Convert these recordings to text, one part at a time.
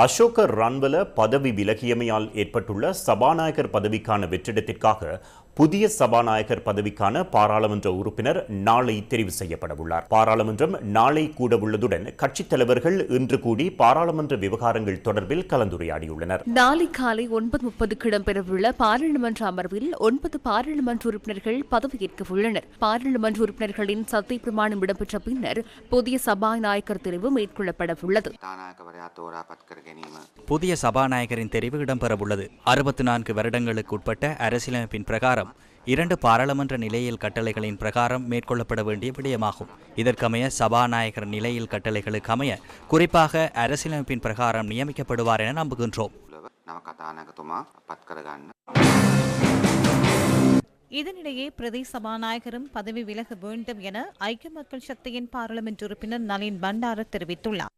அசோக ரன்வல பதவி விலகியமையால் ஏற்பட்டுள்ள சபாநாயகர் பதவிக்கான வெற்றிடத்திற்காக புதிய சபாநாயகர் பதவிக்கான பாராளுமன்ற உறுப்பினர் நாளை தெரிவு செய்யப்படவுள்ளார். பாராளுமன்றம் நாளை கூடவுள்ளதுடன் கட்சித் தலைவர்கள் இன்று கூடி பாராளுமன்ற விவகாரங்கள் தொடர்பில் கலந்துரையாடியுள்ளனர். நாளை காலை 9:30 இடம்பெறவுள்ள பாராளுமன்ற அமர்வில் 9 பாராளுமன்ற உறுப்பினர்கள் பதவியேற்க உள்ளனர். பாராளுமன்ற உறுப்பினர்களின் சத்திய பிரமாணம் இடம்பெற்ற பின்னர் புதிய சபாநாயகர் தெரிவு மேற்கொள்ளப்படவுள்ளது. புதிய சபாநாயகரின் தெரிவு இடம்பெறவுள்ளது. 64 வருடங்களுக்கு உட்பட்ட அரசியலமைப்பின் பிரகாரம் 2 பாராளுமன்ற நிலையியல் கட்டளைகளின் பிரகாரம் மேற்கொள்ளப்பட வேண்டிய விடயமாகும். இதற்கமைய சபாநாயகர் நிலையில் கட்டளைகளுக்கு அமைய குறிப்பாக அரசியலமைப்பின் பிரகாரம் நியமிக்கப்படுவார் என நம்புகின்றோம். இதனிடையே பிரதி சபாநாயகரும் பதவி விலக வேண்டும் என ஐக்கிய மக்கள் சக்தியின் பாராளுமன்ற உறுப்பினர் நளின் பண்டார தெரிவித்துள்ளார்.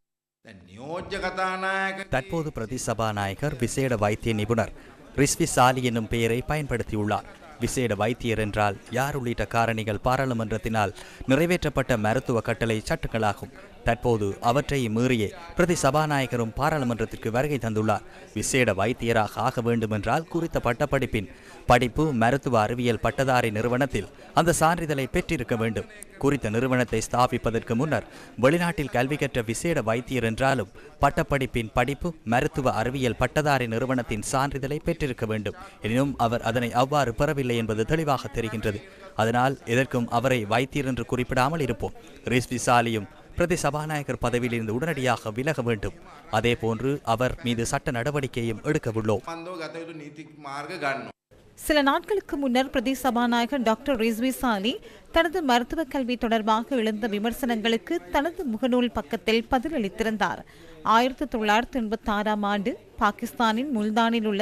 தற்போது பிரதி சபாநாயகர் விசேட வைத்திய நிபுணர் ரிஸ்வி சாலி என்னும் பெயரை பயன்படுத்தியுள்ளார். விசேட வைத்தியர் என்றால் யார் உள்ளிட்ட காரணிகள் பாராளுமன்றத்தினால் நிறைவேற்றப்பட்ட மருத்துவ கட்டளை சட்டங்களாகும். தற்போது அவற்றை மீறியே பிரதி சபாநாயகரும் பாராளுமன்றத்திற்கு வருகை தந்துள்ளார். விசேட வைத்தியராக ஆக வேண்டுமென்றால் குறித்த பட்டப்படிப்பின் படிப்பு மருத்துவ அறிவியல் பட்டதாரி நிறுவனத்தில் அந்த சான்றிதழை பெற்றிருக்க வேண்டும். குறித்த நிறுவனத்தை ஸ்தாபிப்பதற்கு முன்னர் வெளிநாட்டில் கல்வி கற்ற விசேட வைத்தியர் என்றாலும் பட்டப்படிப்பின் படிப்பு மருத்துவ அறிவியல் பட்டதாரி நிறுவனத்தின் சான்றிதழை பெற்றிருக்க வேண்டும். எனினும் அவர் அதனை அவ்வாறு பெறவில்லை என்பது தெளிவாக தெரிகின்றது. அதனால் எதற்கும் அவரை வைத்தியர் என்று குறிப்பிடாமல் இருப்போம். ரிஸ்வி சாலியும் பிரதி சபாநாயகர் பதவியிலிருந்து உடனடியாக விலக வேண்டும். அதே போன்று அவர் மீது சட்ட நடவடிக்கையும் எடுக்கவுள்ளோம். சில நாட்களுக்கு முன்னர் பிரதி சபாநாயகர் டாக்டர் ரிஸ்வி சாலி தனது மருத்துவ கல்வி தொடர்பாக எழுந்த விமர்சனங்களுக்கு தனது முகநூல் பக்கத்தில் பதிலளித்திருந்தார். 1986 ஆண்டு பாகிஸ்தானின் முல்தானில் உள்ள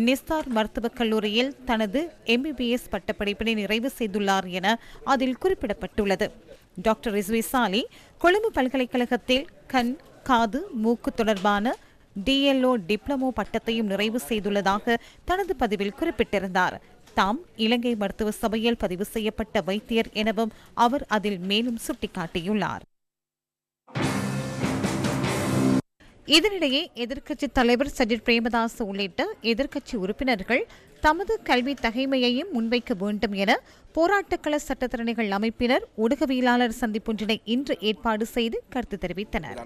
நிஸ்தார் மருத்துவக் கல்லூரியில் தனது MBBS பட்டப்படிப்பினை நிறைவு செய்துள்ளார் என அதில் குறிப்பிடப்பட்டுள்ளது. டாக்டர் ரிஸ்வி சாலி கொழும்பு பல்கலைக்கழகத்தில் கண் காது மூக்கு தொடர்பான DLO டிப்ளமோ பட்டத்தையும் நிறைவு செய்துள்ளதாக தனது பதிவில் குறிப்பிட்டிருந்தார். தாம் இலங்கை மருத்துவ சபையில் பதிவு செய்யப்பட்ட வைத்தியர் எனவும் அவர் அதில் மேலும் சுட்டிக்காட்டியுள்ளார். இதனிடையே எதிர்க்கட்சித் தலைவர் சஜித் பிரேமதாஸ் உள்ளிட்ட எதிர்க்கட்சி உறுப்பினர்கள் தமது கல்வி தகைமையையும் முன்வைக்க வேண்டும் என போராட்டக்கள சட்டத்தரணிகள் அமைப்பினர் ஊடகவியலாளர் சந்திப்பொன்றினை இன்று ஏற்பாடு செய்து கருத்து தெரிவித்தனர்.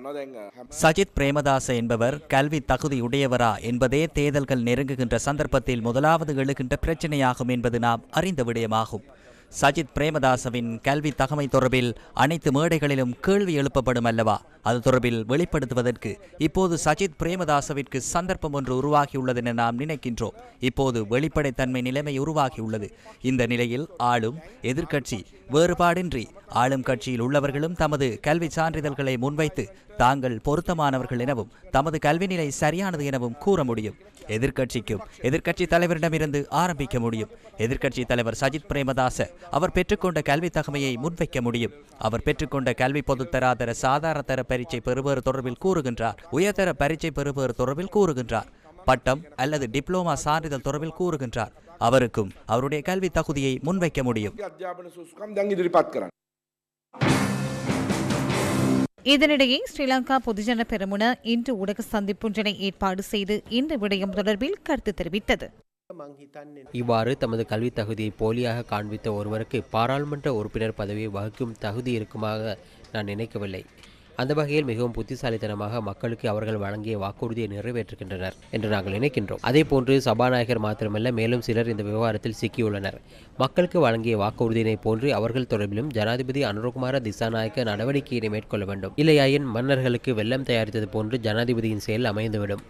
சஜித் பிரேமதாச என்பவர் கல்வி தகுதியுடையவரா என்பதே தேர்தல்கள் நெருங்குகின்ற சந்தர்ப்பத்தில் முதலாவது எழுகின்ற பிரச்சனையாகும் என்பது நாம் அறிந்த விடயமாகும். சஜித் பிரேமதாசவின் கல்வி தகமை தொடர்பில் அனைத்து மேடைகளிலும் கேள்வி எழுப்பப்படும் அல்லவா? அது தொடர்பில் வெளிப்படுத்துவதற்கு இப்போது சஜித் பிரேமதாசவிற்கு சந்தர்ப்பம் ஒன்று உருவாகியுள்ளது என நாம் நினைக்கின்றோம். இப்போது வெளிப்படைத்தன்மை நிலைமை உருவாகியுள்ளது. இந்த நிலையில் ஆளும் எதிர்க்கட்சி வேறுபாடின்றி ஆளும் கட்சியில் உள்ளவர்களும் தமது கல்வி சான்றிதழ்களை முன்வைத்து தாங்கள் பொருத்தமானவர்கள் எனவும் தமது கல்வி நிலை சரியானது எனவும் கூற முடியும். எதிர்க்கட்சிக்கும் எதிர்க்கட்சி தலைவரிடமிருந்து ஆரம்பிக்க முடியும். எதிர்க்கட்சி தலைவர் சஜித் பிரேமதாச அவர் பெற்றுக்கொண்ட கல்வி தகமையை முன்வைக்க முடியும். அவர் பெற்றுக்கொண்ட கல்வி பொதுத்தராதர சாதாரண தர பரீட்சை பெறுபவர் தொடர்பில் கூறுகின்றார். உயர்தர பரீட்சை பெறுபவர் தொடர்பில் கூறுகின்றார். பட்டம் அல்லது டிப்ளோமா சான்றிதழ் தொடர்பில் கூறுகின்றார். அவருக்கும் அவருடைய கல்வி தகுதியை முன்வைக்க முடியும். இதனிடையே ஸ்ரீலங்கா பொதுஜன பெரமுன இன்று ஊடக சந்திப்பொன்றினை ஏற்பாடு செய்து இந்த விடயம் தொடர்பில் கருத்து தெரிவித்தது. இவ்வாறு தமது கல்வி தகுதியை போலியாக காண்பித்த ஒருவருக்கு பாராளுமன்ற உறுப்பினர் பதவியை வகிக்கும் தகுதி இருக்குமாக நான் நினைக்கவில்லை. அந்த வகையில் மிகவும் புத்திசாலித்தனமாக மக்களுக்கு அவர்கள் வழங்கிய வாக்குறுதியை நிறைவேற்றுகின்றனர் என்று நாங்கள் நினைக்கின்றோம். அதே போன்று சபாநாயகர் மாத்திரமல்ல, மேலும் சிலர் இந்த விவகாரத்தில் சிக்கியுள்ளனர். மக்களுக்கு வழங்கிய வாக்குறுதியினை போன்று அவர்கள் தொடர்பிலும் ஜனாதிபதி அனுரகுமார திசாநாயக்க நடவடிக்கையினை மேற்கொள்ள வேண்டும். இல்லையாயின் மன்னர்களுக்கு வெள்ளம் தயாரித்தது போன்று ஜனாதிபதியின் செயல் அமைந்துவிடும்.